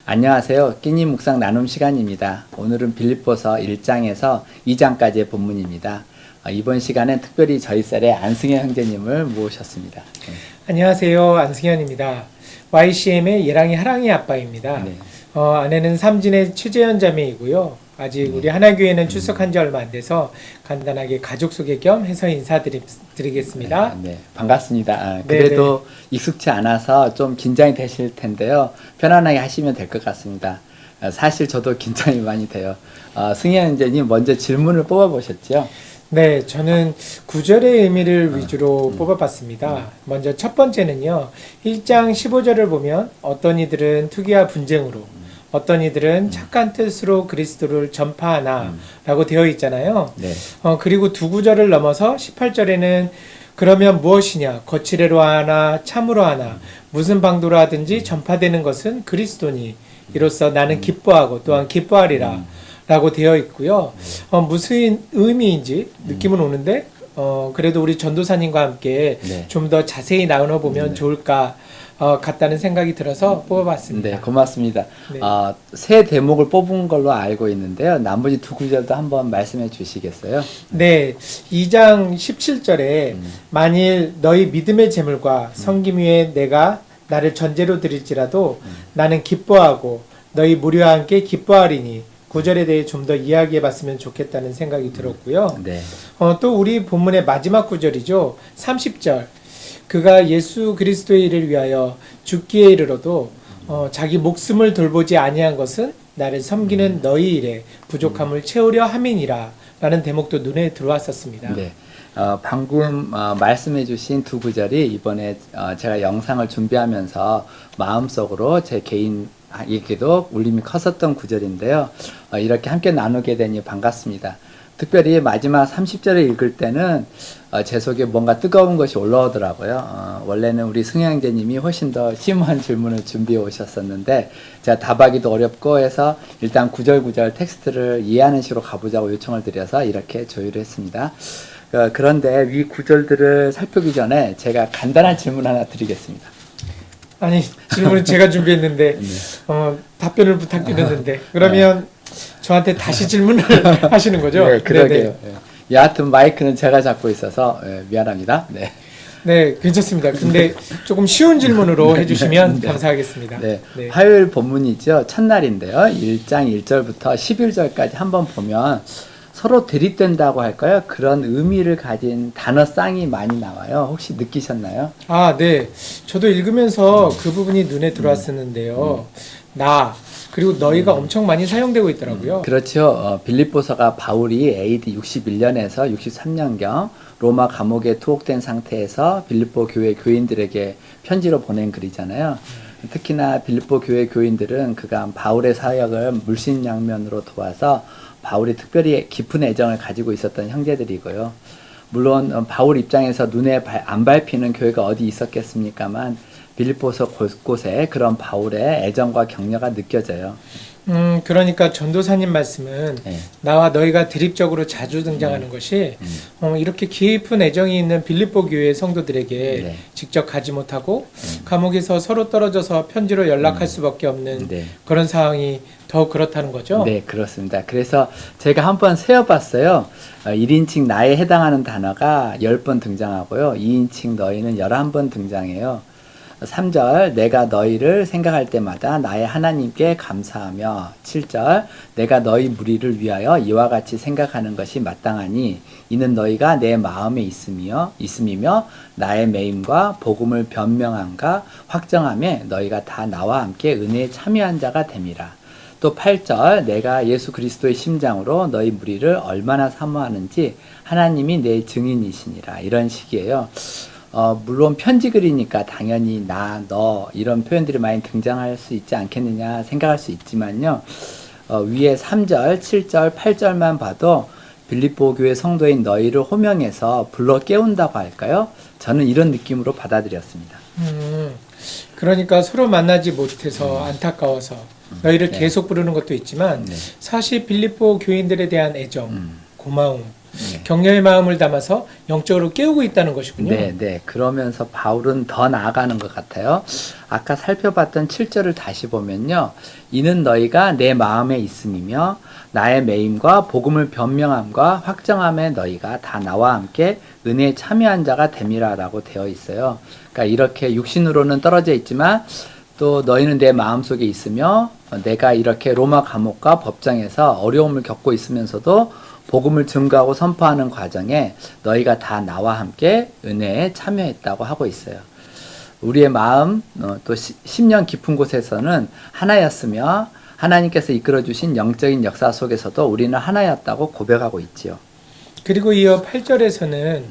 안녕하세요. 끼니 묵상 나눔 시간입니다. 오늘은 빌립보서 1장에서 2장까지의 본문입니다. 이번 시간엔 특별히 저희 쌀의 안승현 형제님을 모셨습니다. 안녕하세요. 안승현입니다. YCM의 예랑이 하랑이 아빠입니다. 네. 아내는 삼진의 최재현 자매이고요. 아직 우리 하나교회는 출석한 지 얼마 안 돼서 간단하게 가족 소개 겸 해서 인사드리겠습니다. 네, 반갑습니다. 그래도 익숙치 않아서 좀 긴장이 되실 텐데요. 편안하게 하시면 될 것 같습니다. 사실 저도 긴장이 많이 돼요. 승현 형제님 먼저 질문을 뽑아보셨죠? 네, 저는 구절의 의미를 위주로 뽑아봤습니다. 먼저 첫 번째는요. 1장 15절을 보면 어떤 이들은 투기와 분쟁으로 어떤 이들은 착한 뜻으로 그리스도를 전파하나 라고 되어 있잖아요. 네. 그리고 두 구절을 넘어서 18절에는 그러면 무엇이냐 거칠애로 하나 참으로 하나 무슨 방도로 하든지 전파되는 것은 그리스도니 이로써 나는 기뻐하고 또한 기뻐하리라 라고 되어 있고요. 무슨 의미인지 느낌은 오는데 그래도 우리 전도사님과 함께 네. 좀 더 자세히 나눠보면 좋을까 같다는 생각이 들어서 뽑아봤습니다. 네, 고맙습니다. 네. 세 대목을 뽑은 걸로 알고 있는데요. 나머지 두 구절도 한번 말씀해 주시겠어요? 네, 2장 17절에 만일 너희 믿음의 재물과 섬김 위에 내가 나를 전제로 드릴지라도 나는 기뻐하고 너희 무리와 함께 기뻐하리니 구절에 대해 좀 더 이야기해 봤으면 좋겠다는 생각이 들었고요. 네. 또 우리 본문의 마지막 구절이죠. 30절. 그가 예수 그리스도의 일을 위하여 죽기에 이르러도 자기 목숨을 돌보지 아니한 것은 나를 섬기는 너희 일에 부족함을 채우려 함이니라 라는 대목도 눈에 들어왔었습니다. 네. 방금 말씀해 주신 두 구절이 이번에 제가 영상을 준비하면서 마음속으로 제 개인에게도 울림이 컸었던 구절인데요. 이렇게 함께 나누게 되니 반갑습니다. 특별히 마지막 30절을 읽을 때는 제 속에 뭔가 뜨거운 것이 올라오더라고요. 원래는 우리 승현 형제님이 훨씬 더 심오한 질문을 준비해 오셨었는데 제가 답하기도 어렵고 해서 일단 구절구절 텍스트를 이해하는 식으로 가보자고 요청을 드려서 이렇게 조율을 했습니다. 그런데 위 구절들을 살펴보기 전에 제가 간단한 질문 하나 드리겠습니다. 아니, 질문은 제가 준비했는데 답변을 부탁드렸는데 그러면 저한테 다시 질문을 하시는 거죠? 네, 그러게요. 네. 여하튼 마이크는 제가 잡고 있어서 미안합니다. 네. 네, 괜찮습니다. 근데 조금 쉬운 질문으로 해주시면 감사하겠습니다. 네. 네. 화요일 본문이죠. 첫날인데요. 1장 1절부터 11절까지 한번 보면 서로 대립된다고 할까요? 그런 의미를 가진 단어 쌍이 많이 나와요. 혹시 느끼셨나요? 네. 저도 읽으면서 그 부분이 눈에 들어왔었는데요. 나, 그리고 너희가 엄청 많이 사용되고 있더라고요. 그렇죠. 빌립보서가 바울이 AD 61년에서 63년경 로마 감옥에 투옥된 상태에서 빌립보 교회 교인들에게 편지로 보낸 글이잖아요. 특히나 빌립보 교회 교인들은 그간 바울의 사역을 물신양면으로 도와서 바울이 특별히 깊은 애정을 가지고 있었던 형제들이고요. 물론 바울 입장에서 눈에 안 밟히는 교회가 어디 있었겠습니까만 빌립보서 곳곳에 그런 바울의 애정과 격려가 느껴져요. 그러니까 전도사님 말씀은 네. 나와 너희가 드립적으로 자주 등장하는 것이 이렇게 깊은 애정이 있는 빌립보 교회 성도들에게 네. 직접 가지 못하고 감옥에서 서로 떨어져서 편지로 연락할 수밖에 없는 네. 그런 상황이 더 그렇다는 거죠? 네, 그렇습니다. 그래서 제가 한번 세어봤어요. 1인칭 나에 해당하는 단어가 10번 등장하고요. 2인칭 너희는 11번 등장해요. 3절 내가 너희를 생각할 때마다 나의 하나님께 감사하며 7절 내가 너희 무리를 위하여 이와 같이 생각하는 것이 마땅하니 이는 너희가 내 마음에 있음이며 나의 매임과 복음을 변명함과 확정함에 너희가 다 나와 함께 은혜에 참여한 자가 됨이라. 또 8절 내가 예수 그리스도의 심장으로 너희 무리를 얼마나 사모하는지 하나님이 내 증인이시니라. 이런 식이에요. 물론 편지 글이니까 당연히 나, 너 이런 표현들이 많이 등장할 수 있지 않겠느냐 생각할 수 있지만요. 위에 3절, 7절, 8절만 봐도 빌립보 교회 성도인 너희를 호명해서 불러 깨운다고 할까요? 저는 이런 느낌으로 받아들였습니다. 그러니까 서로 만나지 못해서 안타까워서 너희를 네. 계속 부르는 것도 있지만 네. 사실 빌립보 교인들에 대한 애정, 고마움, 네. 격려의 마음을 담아서 영적으로 깨우고 있다는 것이군요. 네, 네. 그러면서 바울은 더 나아가는 것 같아요. 아까 살펴봤던 7절을 다시 보면요. 이는 너희가 내 마음에 있음이며 나의 매임과 복음을 변명함과 확정함에 너희가 다 나와 함께 은혜에 참여한 자가 됨이라라고 되어 있어요. 그러니까 이렇게 육신으로는 떨어져 있지만 또 너희는 내 마음속에 있으며 내가 이렇게 로마 감옥과 법정에서 어려움을 겪고 있으면서도 복음을 증거하고 선포하는 과정에 너희가 다 나와 함께 은혜에 참여했다고 하고 있어요. 우리의 마음 또 심령 깊은 곳에서는 하나였으며 하나님께서 이끌어주신 영적인 역사 속에서도 우리는 하나였다고 고백하고 있지요. 그리고 이어 8절에서는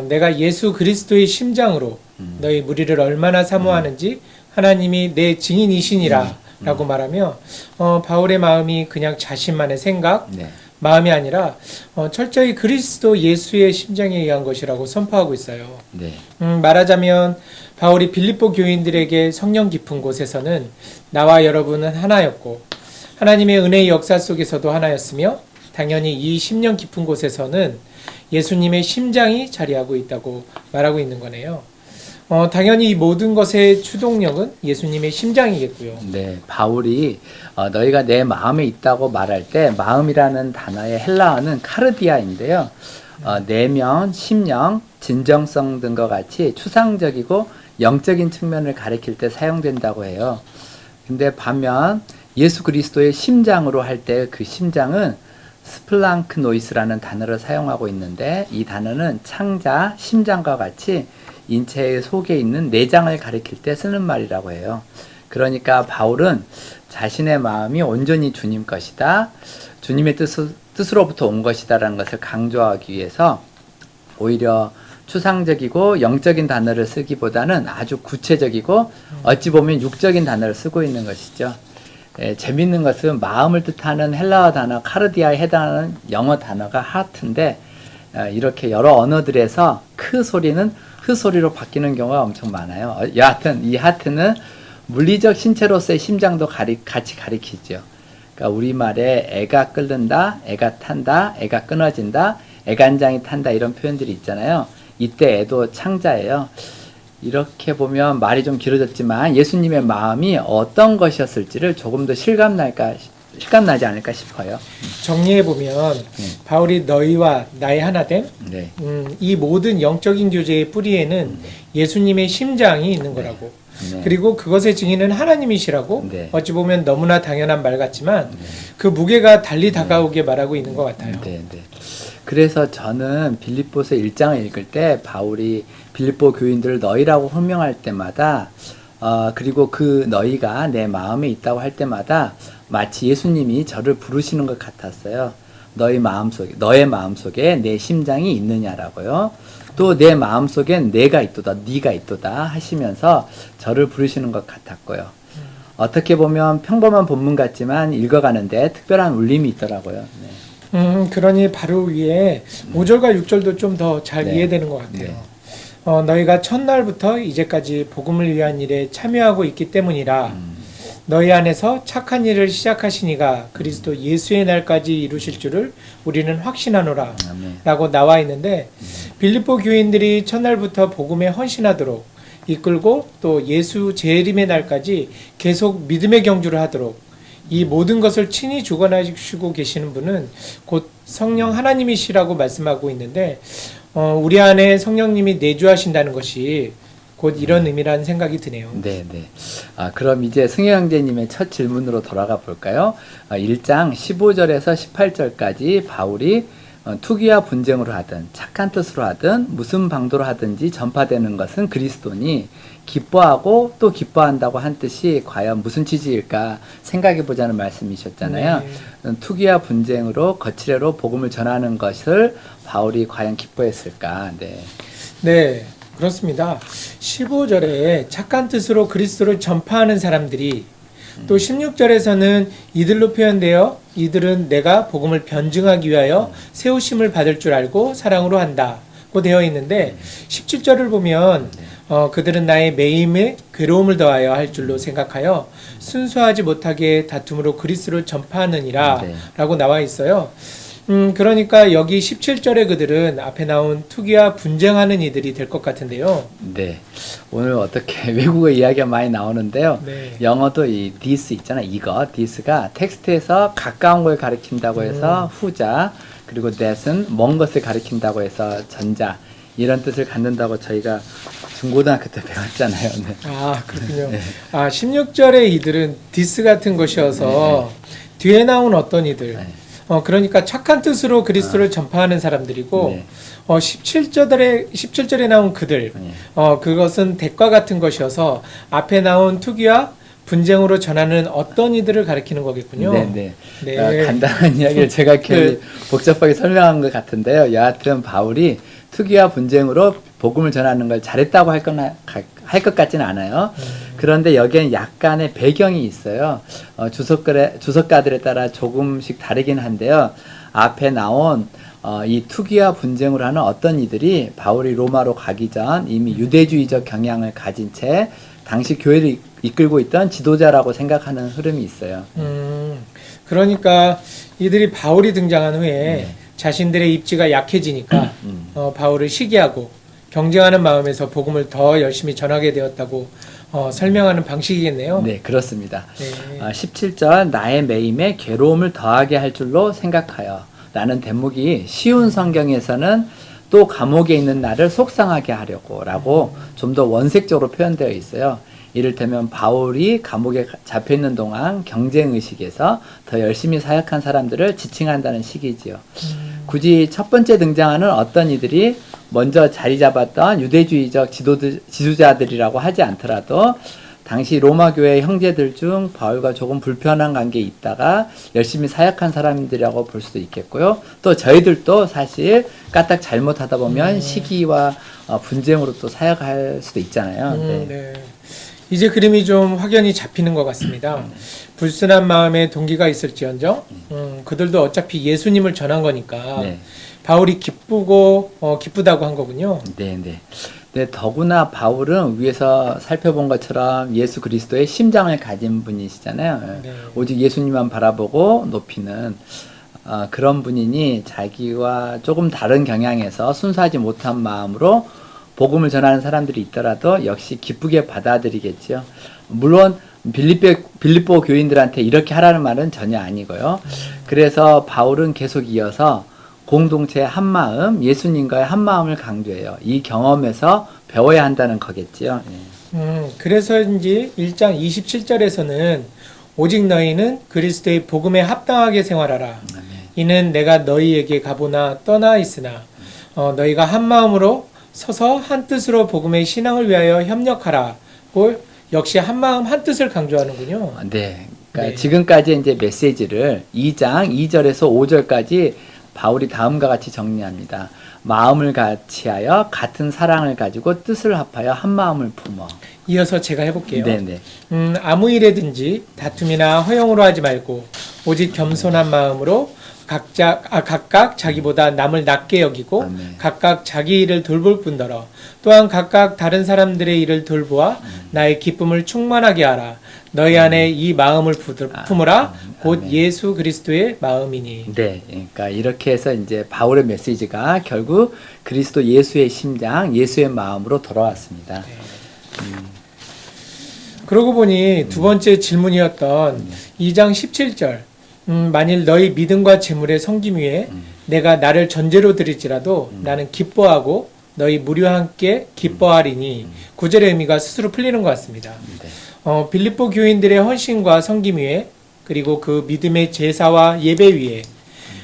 내가 예수 그리스도의 심장으로 너희 무리를 얼마나 사모하는지 하나님이 내 증인이시니라 라고 말하며 바울의 마음이 그냥 자신만의 생각, 네. 마음이 아니라 철저히 그리스도 예수의 심장에 의한 것이라고 선포하고 있어요. 네. 말하자면 바울이 빌립보 교인들에게 성령 깊은 곳에서는 나와 여러분은 하나였고 하나님의 은혜의 역사 속에서도 하나였으며 당연히 이 심령 깊은 곳에서는 예수님의 심장이 자리하고 있다고 말하고 있는 거네요. 당연히 이 모든 것의 추동력은 예수님의 심장이겠고요. 네, 바울이 너희가 내 마음에 있다고 말할 때 마음이라는 단어의 헬라어는 카르디아인데요. 내면, 심령, 진정성 등과 같이 추상적이고 영적인 측면을 가리킬 때 사용된다고 해요. 근데 반면 예수 그리스도의 심장으로 할 때 그 심장은 스플랑크노이스라는 단어를 사용하고 있는데 이 단어는 창자, 심장과 같이 인체의 속에 있는 내장을 가리킬 때 쓰는 말이라고 해요. 그러니까 바울은 자신의 마음이 온전히 주님 것이다. 주님의 뜻으로부터 온 것이다라는 것을 강조하기 위해서 오히려 추상적이고 영적인 단어를 쓰기보다는 아주 구체적이고 어찌 보면 육적인 단어를 쓰고 있는 것이죠. 재밌는 것은 마음을 뜻하는 헬라어 단어 카르디아에 해당하는 영어 단어가 하트인데 이렇게 여러 언어들에서 크 소리는 흐 소리로 바뀌는 경우가 엄청 많아요. 여하튼 이 하트는 물리적 신체로서의 심장도 같이 가리키죠. 그러니까 우리말에 애가 끓는다, 애가 탄다, 애가 끊어진다, 애간장이 탄다 이런 표현들이 있잖아요. 이때 애도 창자예요. 이렇게 보면 말이 좀 길어졌지만 예수님의 마음이 어떤 것이었을지를 조금 더 실감나지 않을까 싶어요. 정리해보면 바울이 너희와 나의 하나됨, 네. 이 모든 영적인 교제의 뿌리에는 예수님의 심장이 있는 거라고. 네. 그리고 그것의 증인은 하나님이시라고. 네. 어찌 보면 너무나 당연한 말 같지만 그 무게가 달리 다가오게 말하고 있는 것 같아요. 네, 네. 그래서 저는 빌립보서 1장을 읽을 때 바울이 빌립보 교인들을 너희라고 호명할 때마다 그리고 그 너희가 내 마음에 있다고 할 때마다 마치 예수님이 저를 부르시는 것 같았어요. 너의 마음속에 내 심장이 있느냐라고요. 또 내 마음속엔 내가 있도다, 네가 있도다 하시면서 저를 부르시는 것 같았고요. 어떻게 보면 평범한 본문 같지만 읽어가는데 특별한 울림이 있더라고요. 네. 그러니 바로 위에 5절과 6절도 좀 더 잘 네. 이해되는 것 같아요. 네. 너희가 첫날부터 이제까지 복음을 위한 일에 참여하고 있기 때문이라 너희 안에서 착한 일을 시작하시니가 그리스도 예수의 날까지 이루실 줄을 우리는 확신하노라 아멘. 라고 나와 있는데 빌립보 교인들이 첫날부터 복음에 헌신하도록 이끌고 또 예수 재림의 날까지 계속 믿음의 경주를 하도록 이 모든 것을 친히 주관하시고 계시는 분은 곧 성령 하나님이시라고 말씀하고 있는데 우리 안에 성령님이 내주하신다는 것이 곧 이런 의미라는 생각이 드네요. 네, 네. 그럼 이제 승혜 형제님의 첫 질문으로 돌아가 볼까요? 1장 15절에서 18절까지 바울이 투기와 분쟁으로 하든 착한 뜻으로 하든 무슨 방도로 하든지 전파되는 것은 그리스도니 기뻐하고 또 기뻐한다고 한 뜻이 과연 무슨 취지일까 생각해 보자는 말씀이셨잖아요. 네. 투기와 분쟁으로 거칠애로 복음을 전하는 것을 바울이 과연 기뻐했을까? 네. 네, 그렇습니다. 15절에 착한 뜻으로 그리스도를 전파하는 사람들이 또 16절에서는 이들로 표현되어 이들은 내가 복음을 변증하기 위하여 세우심을 받을 줄 알고 사랑으로 한다고 되어 있는데 17절을 보면 그들은 나의 매임에 괴로움을 더하여 할 줄로 생각하여 순수하지 못하게 다툼으로 그리스도를 전파하느니라 네. 라고 나와 있어요. 그러니까 여기 17절의 그들은 앞에 나온 투기와 분쟁하는 이들이 될 것 같은데요. 네. 오늘 어떻게 외국어 이야기가 많이 나오는데요. 네. 영어도 이 this 있잖아. 이거 this가 텍스트에서 가까운 걸 가리킨다고 해서 후자, 그리고 that은 먼 것을 가리킨다고 해서 전자, 이런 뜻을 갖는다고 저희가 중고등학교 때 배웠잖아요. 네. 아, 그렇군요. 16절의 이들은 디스 같은 것이어서 뒤에 나온 어떤 이들, 네. 그러니까 착한 뜻으로 그리스도를 전파하는 사람들이고, 네. 17절에 나온 그들, 네. 그것은 대과 같은 것이어서 앞에 나온 투기와 분쟁으로 전하는 어떤 이들을 가리키는 거겠군요. 네. 네. 간단한 이야기를 제가 괜히 복잡하게 설명한 것 같은데요. 여하튼 바울이 투기와 분쟁으로 복음을 전하는 걸 잘했다고 할 것 같지는 않아요. 그런데 여기에는 약간의 배경이 있어요. 주석가들에 따라 조금씩 다르긴 한데요. 앞에 나온 이 투기와 분쟁으로 하는 어떤 이들이 바울이 로마로 가기 전 이미 유대주의적 경향을 가진 채 당시 교회를 이끌고 있던 지도자라고 생각하는 흐름이 있어요. 그러니까 이들이 바울이 등장한 후에 자신들의 입지가 약해지니까 바울을 시기하고 경쟁하는 마음에서 복음을 더 열심히 전하게 되었다고 설명하는 방식이겠네요. 네, 그렇습니다. 네. 17절 나의 매임에 괴로움을 더하게 할 줄로 생각하여 라는 대목이 쉬운 성경에서는 또 감옥에 있는 나를 속상하게 하려고 라고 좀 더 원색적으로 표현되어 있어요. 이를테면 바울이 감옥에 잡혀있는 동안 경쟁의식에서 더 열심히 사역한 사람들을 지칭한다는 식이지요. 굳이 첫 번째 등장하는 어떤 이들이 먼저 자리 잡았던 유대주의적 지도자들이라고 하지 않더라도 당시 로마 교회 형제들 중 바울과 조금 불편한 관계에 있다가 열심히 사역한 사람들이라고 볼 수도 있겠고요. 또 저희들도 사실 까딱 잘못하다 보면 시기와 분쟁으로 또 사역할 수도 있잖아요. 네. 이제 그림이 좀 확연히 잡히는 것 같습니다. 불순한 마음에 동기가 있을지언정 그들도 어차피 예수님을 전한 거니까 네. 바울이 기쁘다고 한 거군요. 네, 더구나 바울은 위에서 살펴본 것처럼 예수 그리스도의 심장을 가진 분이시잖아요. 네. 오직 예수님만 바라보고 높이는 그런 분이니 자기와 조금 다른 경향에서 순수하지 못한 마음으로 복음을 전하는 사람들이 있더라도 역시 기쁘게 받아들이겠죠. 물론 빌립보 교인들한테 이렇게 하라는 말은 전혀 아니고요. 그래서 바울은 계속 이어서 공동체의 한마음, 예수님과의 한마음을 강조해요. 이 경험에서 배워야 한다는 거겠지요. 그래서인지 1장 27절에서는 오직 너희는 그리스도의 복음에 합당하게 생활하라. 이는 내가 너희에게 가보나 떠나 있으나 너희가 한마음으로 서서 한 뜻으로 복음의 신앙을 위하여 협력하라고 역시 한마음 한뜻을 강조하는군요. 네. 그러니까 네. 지금까지 이제 메시지를 2장 2절에서 5절까지 바울이 다음과 같이 정리합니다. 마음을 같이하여 같은 사랑을 가지고 뜻을 합하여 한 마음을 품어. 이어서 제가 해볼게요. 네네. 아무 일에든지 다툼이나 허용으로 하지 말고 오직 겸손한 마음으로 각각 자기보다 남을 낮게 여기고 아멘. 각각 자기 일을 돌볼 뿐더러 또한 각각 다른 사람들의 일을 돌보아 나의 기쁨을 충만하게 하라. 너희 안에 이 마음을 품으라. 곧 아멘. 예수 그리스도의 마음이니. 네. 그러니까 이렇게 해서 이제 바울의 메시지가 결국 그리스도 예수의 심장, 예수의 마음으로 돌아왔습니다. 그러고 보니 두 번째 질문이었던 2장 17절 만일 너희 믿음과 재물의 섬김 위에 내가 나를 전제로 드릴지라도 나는 기뻐하고 너희 무리와 함께 기뻐하리니 구절의 의미가 스스로 풀리는 것 같습니다. 네. 빌립보 교인들의 헌신과 섬김 위에 그리고 그 믿음의 제사와 예배 위에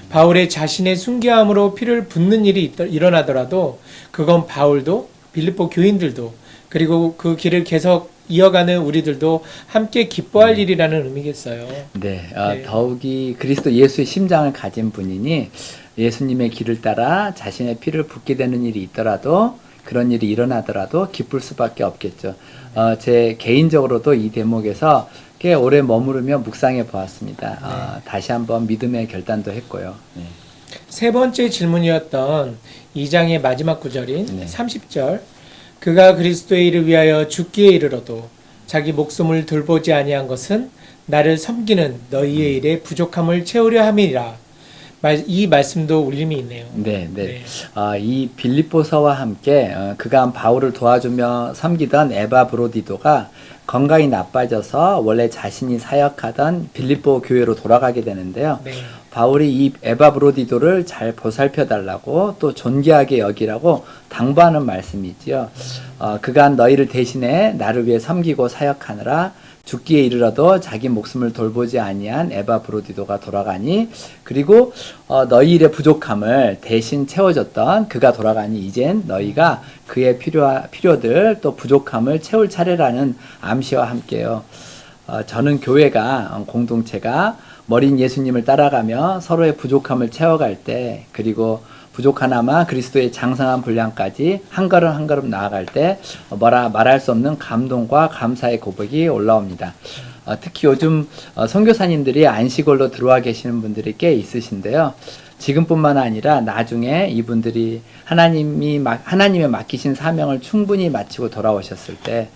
바울의 자신의 순교함으로 피를 붓는 일이 일어나더라도 그건 바울도 빌립보 교인들도 그리고 그 길을 계속 이어가는 우리들도 함께 기뻐할 일이라는 의미겠어요. 네, 네. 더욱이 그리스도 예수의 심장을 가진 분이니 예수님의 길을 따라 자신의 피를 붓게 되는 일이 있더라도 그런 일이 일어나더라도 기쁠 수밖에 없겠죠. 제 개인적으로도 이 대목에서 꽤 오래 머무르며 묵상해 보았습니다. 다시 한번 믿음의 결단도 했고요. 네. 세 번째 질문이었던 2장의 마지막 구절인 네. 30절 그가 그리스도의 일을 위하여 죽기에 이르러도 자기 목숨을 돌보지 아니한 것은 나를 섬기는 너희의 일에 부족함을 채우려 함이라. 이 말씀도 울림이 있네요. 네, 네. 네. 이 빌립보서와 함께 그간 바울을 도와주며 섬기던 에바 브로디도가 건강이 나빠져서 원래 자신이 사역하던 빌립보 교회로 돌아가게 되는데요. 네. 바울이 이 에바 브로디도를 잘 보살펴 달라고 또 존귀하게 여기라고 당부하는 말씀이지요. 그간 너희를 대신해 나를 위해 섬기고 사역하느라 죽기에 이르러도 자기 목숨을 돌보지 아니한 에바 브로디도가 돌아가니, 그리고 너희 일의 부족함을 대신 채워줬던 그가 돌아가니 이젠 너희가 그의 필요들 또 부족함을 채울 차례라는 암시와 함께요. 저는 교회가 공동체가 머린 예수님을 따라가며 서로의 부족함을 채워갈 때, 그리고 부족하나마 그리스도의 장성한 분량까지 한 걸음 한 걸음 나아갈 때 말할 수 없는 감동과 감사의 고백이 올라옵니다. 특히 요즘 선교사님들이 안식월로 들어와 계시는 분들이 꽤 있으신데요. 지금뿐만 아니라 나중에 이분들이 하나님의 맡기신 사명을 충분히 마치고 돌아오셨을 때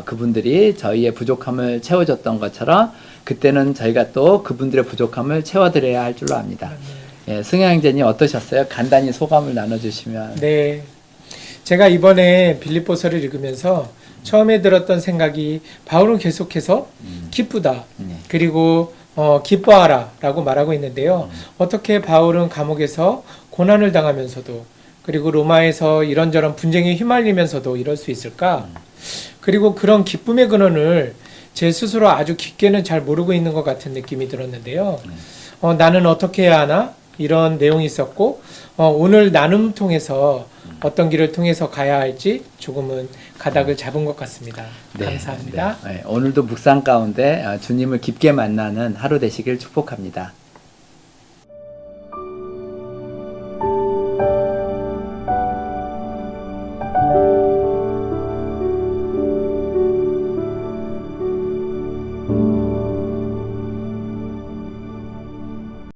그분들이 저희의 부족함을 채워줬던 것처럼 그때는 저희가 또 그분들의 부족함을 채워드려야 할 줄로 압니다. 예, 승영 형제님 어떠셨어요? 간단히 소감을 나눠주시면. 네. 제가 이번에 빌립보서를 읽으면서 처음에 들었던 생각이 바울은 계속해서 기쁘다. 그리고 기뻐하라 라고 말하고 있는데요. 어떻게 바울은 감옥에서 고난을 당하면서도, 그리고 로마에서 이런저런 분쟁에 휘말리면서도 이럴 수 있을까? 그리고 그런 기쁨의 근원을 제 스스로 아주 깊게는 잘 모르고 있는 것 같은 느낌이 들었는데요. 나는 어떻게 해야 하나? 이런 내용이 있었고, 오늘 나눔 통해서 어떤 길을 통해서 가야 할지 조금은 가닥을 잡은 것 같습니다. 네, 감사합니다. 네. 오늘도 묵상 가운데 주님을 깊게 만나는 하루 되시길 축복합니다.